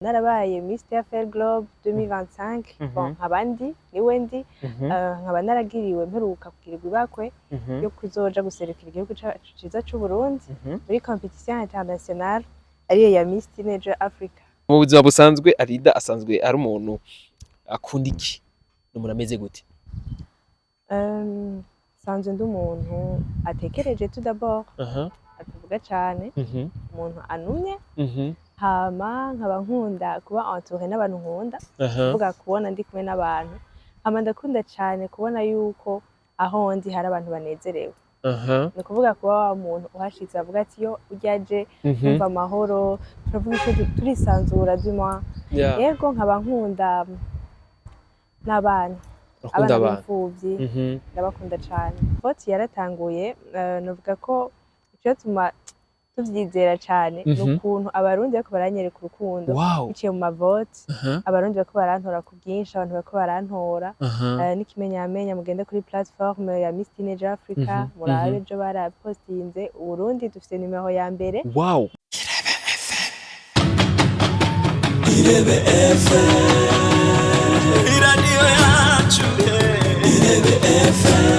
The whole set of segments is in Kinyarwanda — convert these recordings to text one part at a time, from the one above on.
narabaye Miss Fair Globe 2025 bon nkabandi niwe ndi nkaba naragiriwe mperuka kugirirwa ibakwe yo kuzoja guserukira igihugu ciza c'u Burundi muri competition internationale ariyo ya Miss Teenager Africa. Mu buzima busanzwe Alida asanzwe ari umuntu akunda iki n'umuntu ameze gute? Sanzwe ndi umuntu atekereje tout d'abord atavuga cyane umuntu anumye hama nkaba nkunda kuba entouré n'abantu nkunda kuvuga kubona ndi kumwe n'abantu hama ndakunda cyane kubona yuko aho ndi hari abantu banezerewe ni kuvuga kuba wa muntu uhashitse avuga ati yo uryaje umva amahoro turavuga icyo turisanzura duma yego nkaba nkunda n'abantu abana b'imfuvyi ndabakunda cyane. Vote yaratanguye novuga ko icyo tuma tuvyizera cyane n'ukuntu abarundi bako baranyereka urukundo biciye mu mavote abarundi bako barantora ku bwinshi abantu bako barantora n'ikimenyamenya mugende kuri platform ya Miss Teenager Africa murabe ejo barapostinze Uburundi dufite nimero ya mbere. Irebe FM iradiyo yacu Irebe FM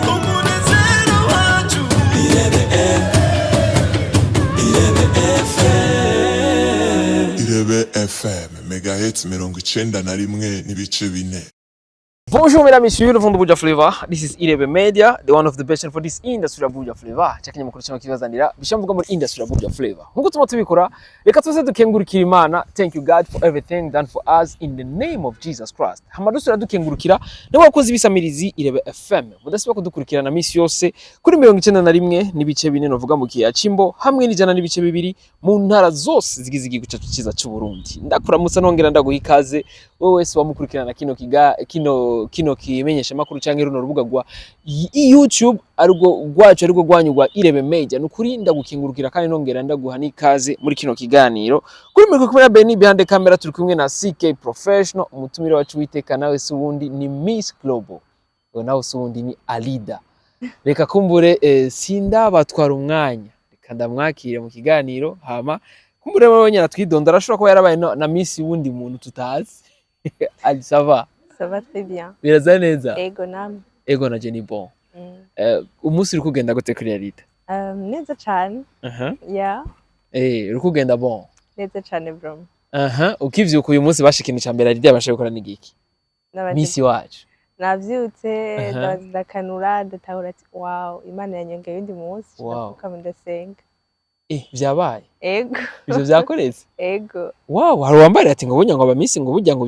umunezero wacu Irebe FM megahertz 91 n'ibice 4. Bonjour mesdames et messieurs, le fond de Buja Flavor. This is Irebe Media, the one of the best for this industry of Buja Flavor. Chakanya mukuru cyangwa kibazanira bishamvuga muri industry of Buja Flavor. Nkuko tuma tubikora, reka twese dukengurukira Imana. Thank you God for everything done for us in the name of Jesus Christ. Hamadusura dukengurukira ne wakoze ibisamirizi Irebe FM. Mudasiba kudukurikira na misi yose kuri 91 n'ibice 4 novuga mu kiya Chimbo hamwe n'ijana n'ibice 2 mu ntara zose zigize igihugu cyacu ciza cy'u Burundi. Ndakuramutsa nongera ndaguha ikaze wewe wese wamukurikirana kino kimenyesha makuru cyangwa runo rubuga rwa YouTube ariko rwacu ariko rwanyugwa Irebe Media nukuri ndagukingurukira kandi nongera ndaguha nikaze muri kino kiganiro kuri mwe kumenya Beni behind the camera turi kumwe na CK Professional umutumire wacu witeka nawe subundi ni Miss Global nawe subundi ni Alida reka kumbure sinda batwara umwanya reka ndamwakire mu kiganiro hama kumbure babonye natwidonda arashobora kuba yarabaye na Miss wundi muntu tutazi Ali ça va? Ça va très bien. Biraza neza? Ego nam. Ego na Jenny bon. Umunsi uri kugenda gute kuri Alida? Neza cyane. Yeah. Uri kugenda bon. Neza cyane bro. Ukivyuka uyu munsi bashikini cyambere Alida yabasha gukora n'igiki? Miss wacu. Navyutse ndakanura ndatahura ati wow Imana yanyongeye undi munsi ndafuka ndasenga. Vyabaye? Ego. Ivyo vyakoreze? Ego. Wow, hari wambare ati ngo bunya ngo abamisi ngo burya ngo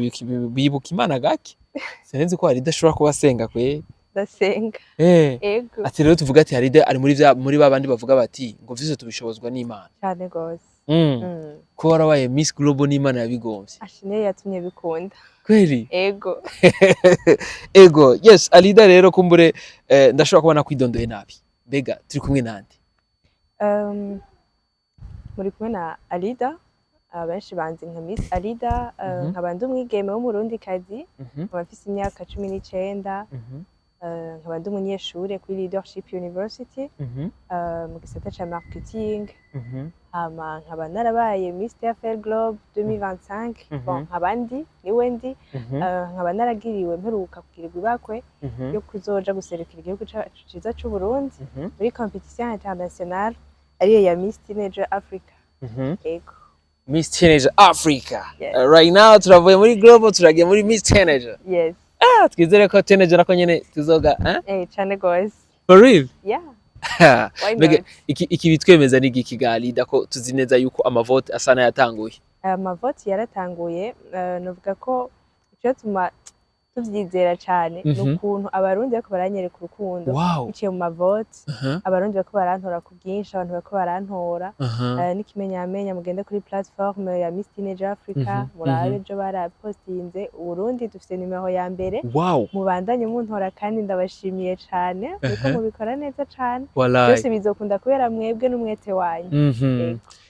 bibuka Imana gake. Sinzi ko Alida ashobora kuba asenga kwe. Ndasenga. Ego. Ati rero tuvuga ati Alida ari muri babandi bavuga bati ngo vyose tubishobozwa n'Imana. Cyane gose. Ko warabaye Miss Global n'Imana yabigomvye. Ashine yatumye bikunda. Kweli? Ego. Ego. Yes, Alida rero kumbure ndashobora kubona kwidondoye nabi. Bega turi kumwe nande? Muri kumwe na Alida abenshi banzi nka Miss Alida nkabandi umwigeme w'umurundi kazi abafise imyaka 19 nkabandi umunyeshure kuri Leadership University mu gisata ca marketing hama nkaba narabaye Miss Fair Globe 2025 bon nkabandi niwe ndi nkaba naragiriwe mperuka kugirirwa ibakwe yo kuzoja guserukira igihugu ciza c'u Burundi muri competition internationale ariyo ya Miss Teenager Africa. Ego. Miss Teenager Africa. Right now turavuye muri Global turagiye muri Miss Teenager. Yes. Twizere ko Teenager nako nyene tuzoga cyane gose. For real? Yeah. Iki bitwemeza n'igiki Alida ko tuzi neza yuko amavote asana yatanguye. Amavote yaratanguye novuga ko icyo tuma tuvyizera cyane n'ukuntu abarundi bako baranyereka urukundo biciye mu mavote abarundi bako barantora ku bwinshi abantu bako barantora n'ikimenyamenya mugende kuri platform ya Miss Teenager Africa murabe ejo barapostinze Uburundi dufite nimero ya mbere mubandanye muntora kandi ndabashimiye cyane kuko mubikora neza cyane byose bizokunda kubera mwebwe n'umwete wanyu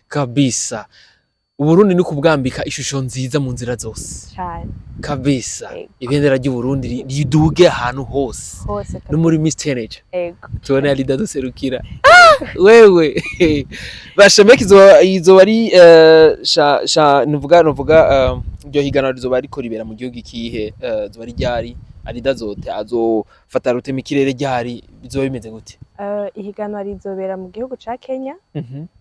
kabisa. Uburundi ni kubwambika ishusho nziza mu nzira zose cyane kabisa. Ego. Ibendera ry'Uburundi riduge ahantu hose hose no muri Miss Teenage ego tubone Alida duserukira wewe bashemeke izo bari nuvuga iryo higana rizoba ariko ribera mu gihugu ikihe zoba ari ryari Alida zote azofata rutema ikirere ryari bizoba bimeze gute? Ihiganwa rizobera mu gihugu ca Kenya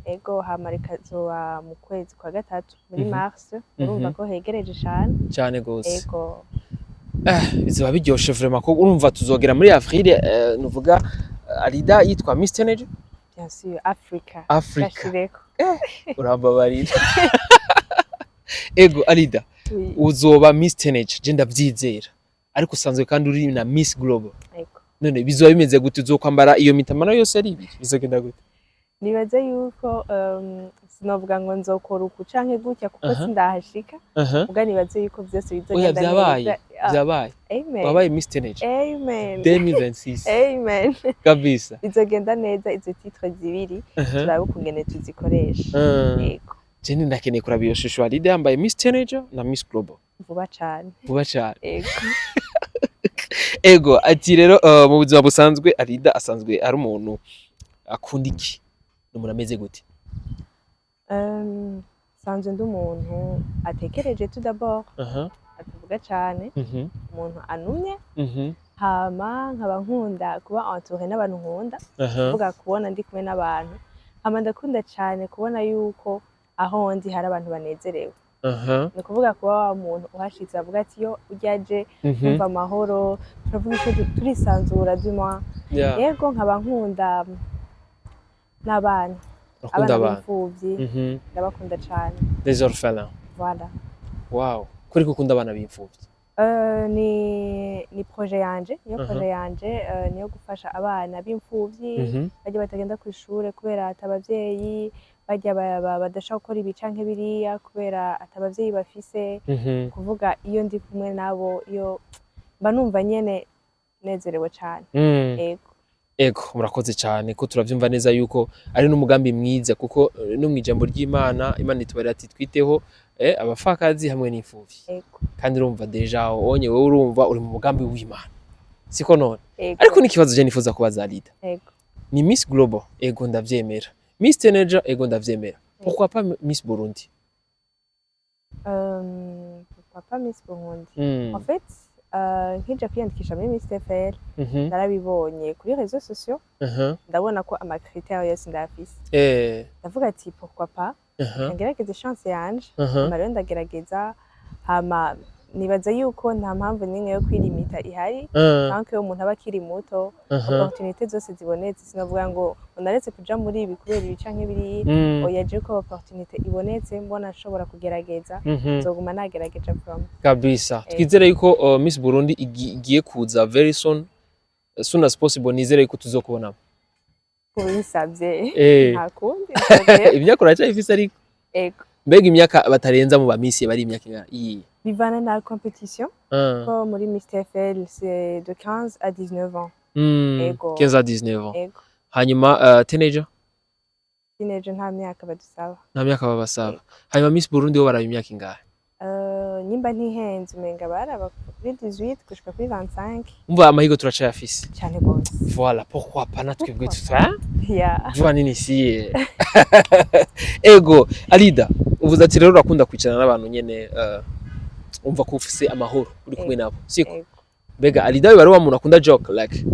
ego hama rikazoba mu kwezi kwa gatatu muri mars urumva ko hegereje cyane gose ego bizoba biryoshe vraiment ko urumva tuzogera muri avril nuvuga Alida yitwa Miss Teenage bien sûr Africa urambabarira ego Alida uzoba Miss Teenage je ndavyizera ariko usanzwe kandi uri na Miss Global ego none bizoba bimeze gute uzokwambara iyo mitamano yose ari ibiri bizogenda gute? Nibaze yuko sinovuga ngo nzokora uku canke gutya kuko sindahashika ubwo nibaze yuko byose bizogenda neza byabaye amen wabaye Miss Teenage amen 2026 amen kabisa bizogenda neza izo titre zibiri turabe ukungene tuzikoresha yego Jeni ndakeneye kuraba iyo shusho Alida yambaye Miss Teenage na Miss Global vuba cyane yego ego ati rero mu buzima busanzwe Alida asanzwe ari umuntu akunda iki n'umuntu ameze gute? sanzwe ndi umuntu atekereje tout d'abord atavuga cyane umuntu anumye hama nkaba nkunda kuba entouré n'abantu nkunda kuvuga kubona ndi kumwe n'abantu hama ndakunda cyane kubona yuko aho ndi hari abantu banezerewe ni kuvuga kuba wa muntu uhashitse avuga ati yo uryaje umva amahoro turavuga icyo turisanzura duma yego nkaba nkunda n'abana abana b'imfuvyi ndabakunda cyane des orphelins voilà wow kuri ukunda abana b'imfuvyi ni projet yanje niyo gufasha abana b'imfuvyi bajya batagenda ku ishure kubera atabavyeyi bajya badashaka gukora ibi canke biriya kubera atabavyeyi bafise kuvuga iyo ndi kumwe nabo iyo mba numva nyene nezerewe cyane ego murakoze cyane ko turavyumva neza yuko ari n'umugambi mwiza kuko no mwijambo ry'Imana Imana itubarira ati twiteho abafakazi hamwe n'imfuvyi kandi urumva deja onye wowe urumva uri mu mugambi w'Imana siko none ariko n'ikibazo je nifuza kubaza Alida ni Miss Global ego ndavyemera Miss Teenage ego ndavyemera pourquoi pas Miss Burundi? Pourquoi pas Miss Burundi? En fait nkija kwiyandikisha muri Miss TFL narabibonye kuri réseaux sociaux ndabona ko amakritère yose ndafise ndavuga ati pourquoi pas ngerageza chance yanje rero ndagerageza hama nibaza yuko nta mpamvu n'imwe yo kwirimita ihari kandi iyo umuntu aba akiri muto opportunité zose zibonetse sinavuga ngo unaretse kuja muri ibi kubera ibi canke biri oyaje ko opportunité ibonetse mbona ashobora kugerageza nzoguma nagerageje from kabisa twizere yuko Miss Burundi igiye kuza very soon as possible nizere yuko tuzokubona kubisabye ntakundi imyaka uracyayifise ariko ego mbega imyaka batarenza mu bamisi bari imyaka iyi bivana na compétition ko muri Miss TFL c'est de 15 à 19 ans ego 15 à 19 ans ego hanyuma teenager nta myaka badusaba babasaba hanyuma Miss Burundi wo baraba imyaka ingahe nimba ntihenze umenga baraba kuri 18 gushika kuri 25 umva amahigo turacayafise cyane gose voilà pourquoi pas natwe bwe tufa vuba nini siye ego Alida uvuze ati rero urakunda kwicarana n'abantu nyene umva ko ufise amahoro uri kumwe nabo siko bega Alida bari wa muntu akunda joke like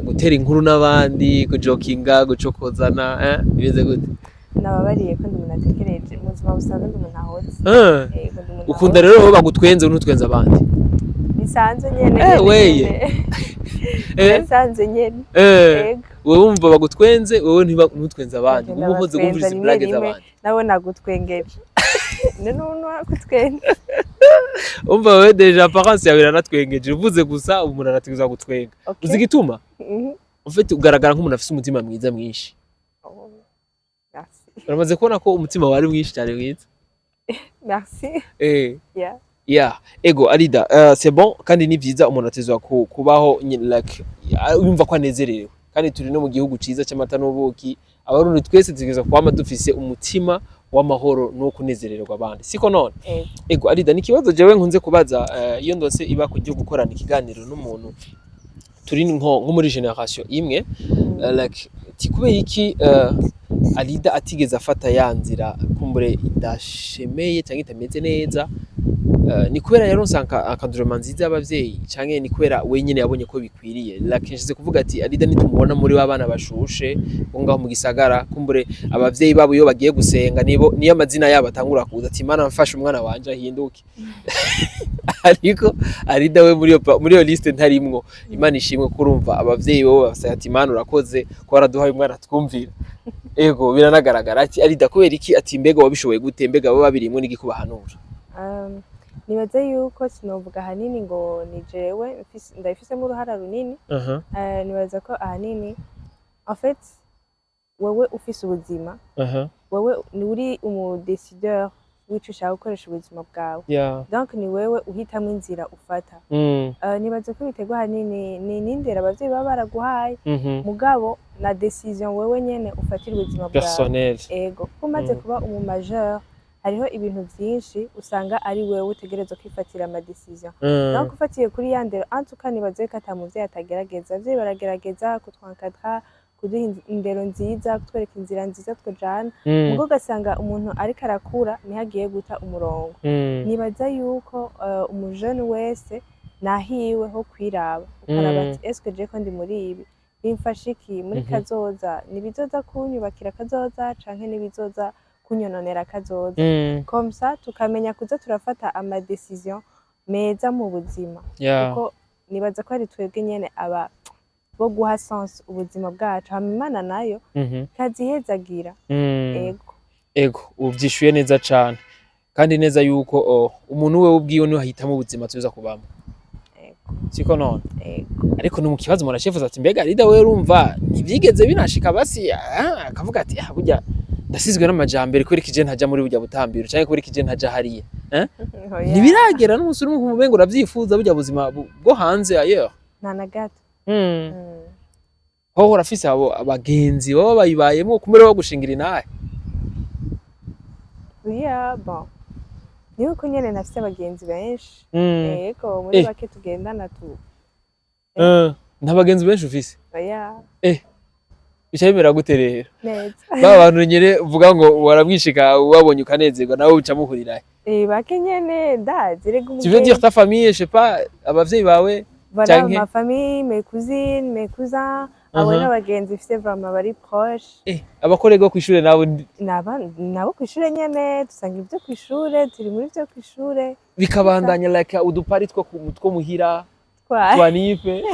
gutera inkuru n'abandi kujokinga gucokozana bimeze gute? Nababariye ko ndi umuntu atekereje mu buzima busanzwe ndi umuntu ahotse ukunda rero wowe bagutwenze unutwenza abandi bisanzwe nyene weye bisanzwe nyene wowe wumva bagutwenze wowe ntibagutwenza abandi umuhoze kumviriza blague z'abandi nabo nagutwengeje none akutwenze umva wewe deja apparence yawe iranatwengeje uvuze gusa umuntu arategerezwa gutwenga uzi gituma ufite ugaragara nk'umuntu afite umutima mwiza mwinshi uramaze kubona ko umutima wari mwinshi cyane mwiza merci ego Alida c'est bon kandi ni byiza umuntu atezwa kubaho like yumva ko anezerewe kandi turi no mu gihugu ciza cy'amata n'ubuki abarundi twese tugeza kwama dufise umutima w'amahoro no kunezererwa abandi siko none ego Arida ni kibazo jewe nkunze kubaza iyo ndose iba kujya gukorana ikiganiro n'umuntu turi nko muri generation imwe like tikubera iki Arida atigeze afata yanzira kumbure idashemeye cyangwa itameze neza ni kubera yaronse akadurema nziza y'abavyeyi canke ni kubera wenyene yabonye ko bikwiriye lakenje kuvuga ati Arida nitumubona muri babana bashushe bongaho mu gisagara kumbure abavyeyi babo iyo bagiye gusenga niyo amazina yabo atangura kuza ati Imana mfashe umwana wanje ahinduke ariko Arida we muri yo liste ntarimwo Imana ishimwe kurumva abavyeyi bo basaya ati Imana urakoze ko waraduhaye umwana twumvira ego biranagaragara ati Arida kubera iki ati mbega wabishoboye gute mbega bo babirimwe n'igikubahanura nibaze yuko sinovuga ahanini ngo ni jewe ndabifisemo uruhara runini nibaza ko ahanini en fait wewe ufise ubuzima wewe ni uri umudecideur w'ico ushaka gukoresha ubuzima bwawe donc ni wewe uhitamo inzira ufata nibaze ko biterwa ahanini ni n'indera abavyeyi baba baraguhaye mugabo na decision wewe nyene ufatira ubuzima bwawe ego umaze kuba umu majeur hariho ibintu byinshi usanga ari wewe utegerezwa kwifatira ama decision donc ufatiye kuri yandero antuka nibaze ko atamuvye atagerageza avye baragerageza kutwankadra kuduha indero nziza kutwereka inzira nziza twojana ngo gasanga umuntu ariko arakura nihagiye guta umurongo nibaza yuko umujene wese nahiwe ho kwiraba ukaraba ati eske je ko ndi muri ibi bimfashiki muri kazoza nibizoza kunyubakira kazoza canke nibizoza kunyononera kazoza comme ça tukamenya kuza turafata ama decision meza mu buzima kuko nibaza ko ari twebwe nyene aba bo guha sens ubuzima bwacu hama Imana nayo kazihezagira ego uvyishuye neza cane kandi neza yuko umuntu we ubwiwe niwe ahitamo ubuzima tuza kubamo siko none ariko no mu kibazo umuntu ashifuza ati mbega Arida we urumva ntivyigeze binashika basi akavuga ati burya ndasizwe n'amajambere kubera ikije ntaja muri burya butambiro canke kubera ikije ntaja hariye ntibiragera n'umunsi uri mu kumengo uravyifuza burya buzima bwo hanze ayo nta gato ho urafise abo abagenzi baba bayibayemo kumere wo gushingira inahe bon niyo ko nyene nafise abagenzi benshi ego muri bake tugendana tu nta bagenzi benshi ufise bicabimera gute rero neza ba bantu nyere uvuga ngo waramwishika wabonye ukanezerwa nawe uca muhurira bake nyene ndazi rega tu veux dire ta famille je sais pas abavyeyi bawe voilà ma famille mes cousines mes cousins abo n'abagenzi bifise vraiment bari proche abakorego kw'ishure nabo kw'ishure nyene dusanga ivyo kw'ishure turi muri vyo kw'ishure bikabandanya like udupari two muhira twanife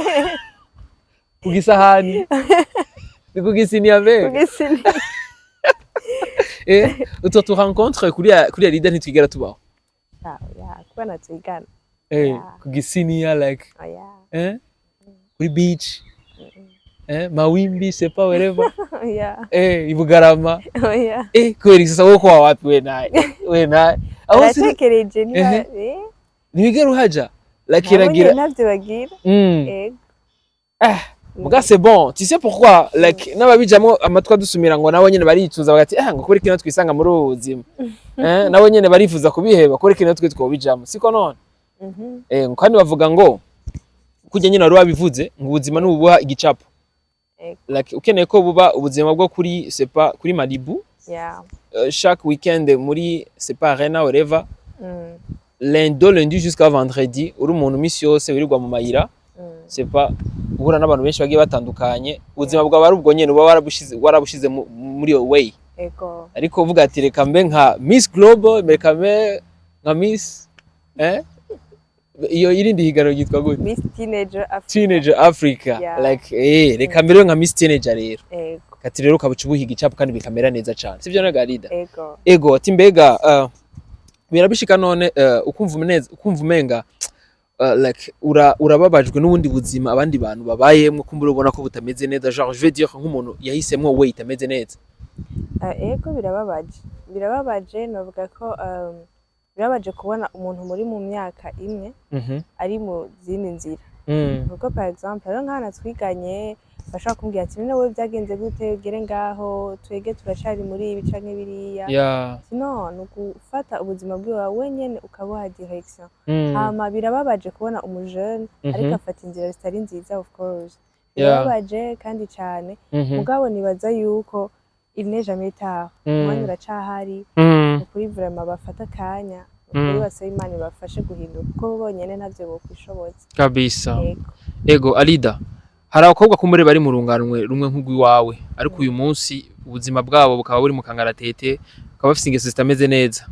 kugisahani kugisiniya mbere kugisiniya utwo tu rencontre kuri Arida ntitwigera tubaho kubana twigana kugisiniya like kuri beach mawimbi c'est pas wherever ibugarama kubera isasa woko wapi we naye aho sitekereje ntibigera uhaja like iragira navyo bagira muga c'est bon tu sais pourquoi like n'ababijamwo amatwa dusumira ngo nabo nyene baricuza bagati ngo kuri kino twisanga muri ubuzima nabo nyene barifuza kubiheba kuri kino twe twobijamo siko none kandi bavuga ngo kujya nyine wari wabivuze ngo ubuzima n'ubuha igicapo like ukeneye ko buba ubuzima bwo kuri c'est pas kuri Malibu chaque weekend muri c'est pas Arena whatever lundi jusqu'à vendredi uri umuntu misi yose wirirwa mu mayira c'est pas uhura n'abantu benshi bagiye batandukanye ubuzima bwawe ari ubwo nyene uba warabushize muri yo way ariko uvuga ati reka mbe nka Miss Global reka mbe nka Miss iyo irindi higano yitwa gute Miss Teenager Africa like reka mbere nka Miss Teenager rero kati rero kabuca ubuhiga icapo kandi bikamera neza cyane sivyo na Arida ego ati mbega birabishika none ukumva umenga like urababajwe n'ubundi buzima abandi bantu babayemwe kumbura ubona ko butameze neza genre je veux dire nk'umuntu yahisemwe we itameze neza ego birababaje navuga ko birabaje kubona umuntu muri mu myaka imwe ari mu zindi nzira kuko par exemple rero nkana twiganye bashaka kumbwira ati none wowe byagenze gute gere ngaho twege turacari muri ibi canke biriya no nugufata ubuzima bwiwe wenyene ukabuha direction hama birababaje kubona umujene ariko afata inzira zitari nziza of course birababaje kandi cyane mugabo nibaza yuko il n'est jamais tard umwanya uracahari ukuri vraiment bafata akanya ukuri basaba Imana ibafashe guhinduka kuko bonyene ntavyo bokwishoboza kabisa ego Alida hari abakobwa kumure bari mu runganwe rumwe nk'ugwiwawe ariko uyu munsi ubuzima bwabo bukaba buri mu kangaratete bakaba bafite ingeso zitameze neza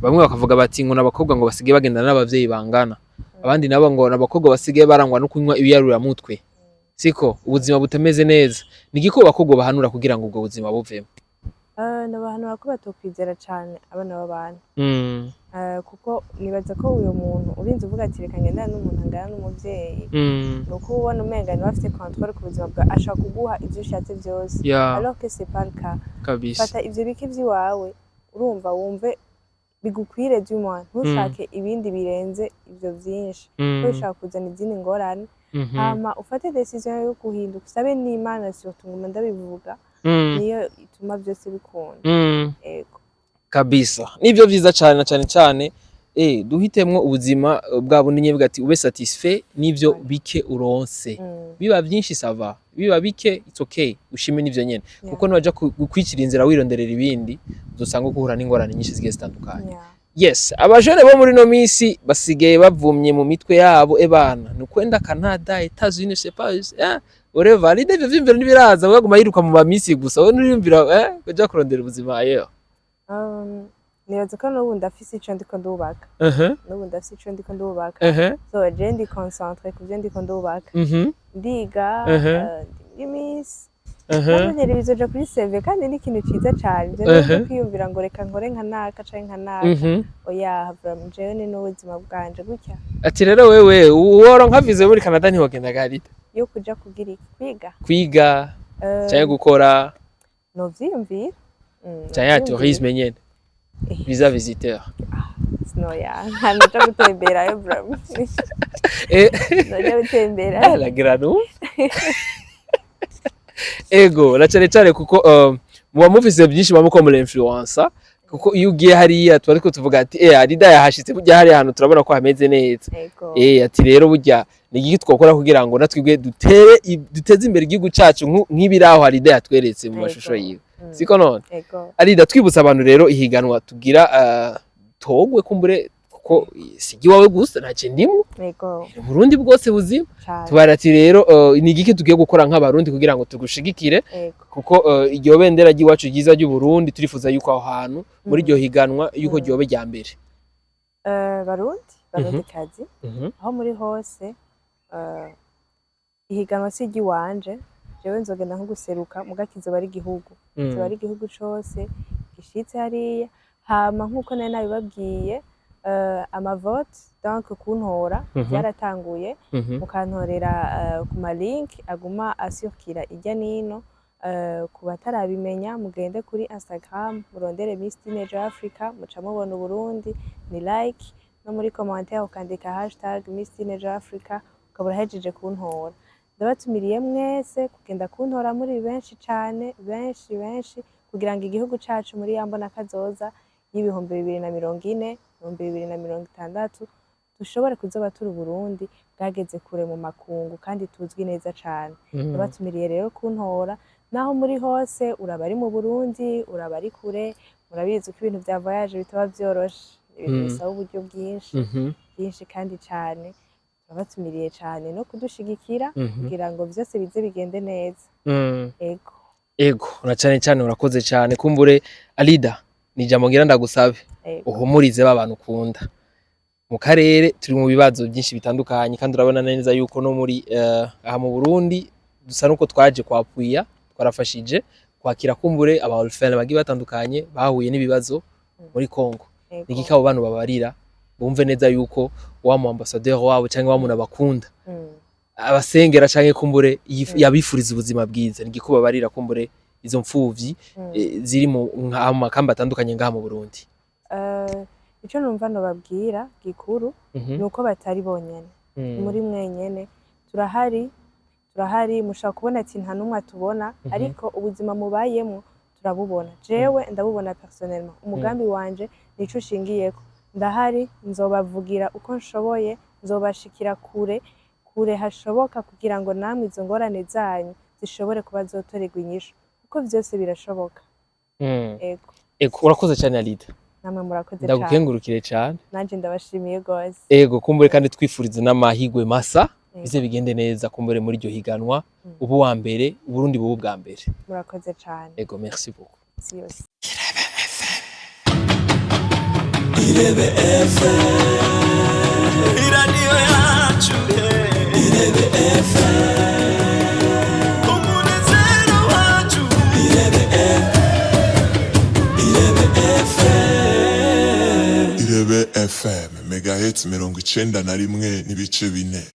bamwe bakavuga bati ngo n'abakobwa ngo basige bagendana n'abavyeyi bangana abandi nabo ngo n'abakobwa basige barangwa no kunywa ibiyarura mutwe siko ubuzima butameze neza nigiko bakobwa bahanura kugira ngo ubwo buzima buvemo nabahanura ko batokwizera cyane abana b'abantu kuko nibaza ko uyu muntu urinze uvuga ati reka ngendana n'umuntu angana n'umuvyeyi nuko ubona umenga ni bafite control ku buzima bwa ashaka kuguha ivyo ushatse byose alors que c'est pas le cas kabisa fata ivyo bike vyiwawe urumva wumve bigukwire du moins ntushake ibindi birenze ivyo vyinshi ushaka kuzana izindi ngorane hama ufate decision yo guhinduka usabe n'Imana surtout ngoma ndabivuga niyo ituma byose bikunda ego kabisa nivyo vyiza cyane cyane duhitemwo ubuzima bwabo ninye bwati ube satisfait nivyo bike uronse biba byinshi sava biba bike it's okay ushime nivyo nyene kuko nibaja gukwikira inzira wironderera ibindi uzosanga guhura n'ingorane nyinshi zigiye zitandukanye yes abajene bo muri no misi basigaye bavumye mu mitwe yabo ebana nukwenda Canada Etats-Unis c'est pas whatever Alida ivyo vyimvira nibiraza baguma yiruka mu mamisi gusa we nuriyumvira baja kurondera ubuzima ayo nibaza ko n'ubu ndafise ico ndiko ndubaka n'ubu ndafise ico ndiko ndubaka so je ndi concentré ku byo ndiko ndubaka ndiga imis nabonye bizoja kuri CV kandi ni ikintu ciza cyane je kwiyumvira ngo reka nkore nka naka canke nka naka oya vraiment je ni n'ubuzima bwanje gutya ati rero wewe uworo nkavize muri Canada ntiwagenda garita yo kuja kugira kwiga cyangwa gukora no vyiyumvira cyangwa tourisme nyene visa visiteur no ya ntaja gutembera yo vraiment ntaja gutembera la granu ego na cyane kuko muba mufise byinshi bamukomera influencer kuko iyo ugiye hariya twariko tuvuga ati Alida yahashitse burya hari ahantu turabona ko hameze neza ati rero burya ni igiki twakora kugira ngo natwibwe duteze imbere igihugu cacu nk'ibiraho Alida yatweretse mu mashusho yiwe siko none Alida twibutsa abantu rero ihiganwa tugira togwe kumbure kuko sigi wawe gusa ntace ndimo Burundi bwose buzima tubarati rero ni igiki tugiye gukora nk'abarundi kugira ngo tugushigikire kuko iryo bendera ry'iwacu ryiza ry'u Burundi turifuza yuko aho hantu muri iryo higanwa yuko ryobe rya mbere barundi kazi aho muri hose ihiganwa si igiwanje jewe nzogenda nko guseruka mugakizo bari igihugu bari igihugu cose gishitse hariya hama nkuko nari nabibabwiye amavote donc kuntora byaratanguye mukantorera ku malink aguma asurkira ijya nino ku batarabimenya mugende kuri Instagram murondere Miss Teenager Africa muca mubona Burundi ni like no muri commentaire ukandika #Miss Teenager Africa ukabura hejeje kuntora ndabatumiriye mwese kugenda kuntora muri benshi cyane benshi kugira ngo igihugu cacu muri yambona kazoza y'ibihumbi 2040 2060 dushobore kuzoba turi Burundi bwageze kure mu makungu kandi tuzwi neza cyane ndabatumiriye rero kuntora naho muri hose urabari mu Burundi urabari kure murabizi ko ibintu bya voyage bitaba byoroshe ibintu bisaba uburyo bwinshi kandi cyane ndabatumiriye cyane no kudushigikira kugira ngo byose bize bigende neza ego na cyane urakoze cyane kumbure Alida nijambo ngira ndagusabe uhumurize babantu ukunda mu karere turi mu bibazo byinshi bitandukanye kandi urabona neza yuko no muri aha mu Burundi dusa nuko twaje kwapuya twarafashije kwakira kumbure aba orphelin bagi batandukanye bahuye n'ibibazo muri Kongo niki kabo bantu babarira bumve neza yuko wa mu ambassadeur wabo cyangwa wa muntu abakunda abasengera canke kumbure yabifuriza ubuzima bwiza nigiko babarira kumbure izo mfuvyi ziri mu makamba atandukanye ngaha mu Burundi ico numva no babwira gikuru nuko batari bonyene muri mwenyene turahari turahari mushaka kubona ati nta numwe atubona ariko ubuzima mubayemo turabubona jewe ndabubona personnellement umugambi wanje nico ushingiyeko ndahari nzobavugira uko nshoboye nzobashikira kure hashoboka kugira ngo namwe izo ngorane zanyu zishobore kuba zotorerwa inyishu kuko vyose birashoboka. Ego urakoze cyane Alida. Namwe murakoze cyane. Ndagukengurukire cyane. Nanje ndabashimiye gose. Ego kumbure kandi twifurize n'amahigwe masa bize bigende neza kumbure muri iryo higanwa ubu wa mbere Burundi bubu bwa mbere. Murakoze cyane. Ego merci beaucoup. Merci. Irebe FM iradiyo yacu Irebe FM umunezero wacu Irebe FM Irebe FM megahits 91.4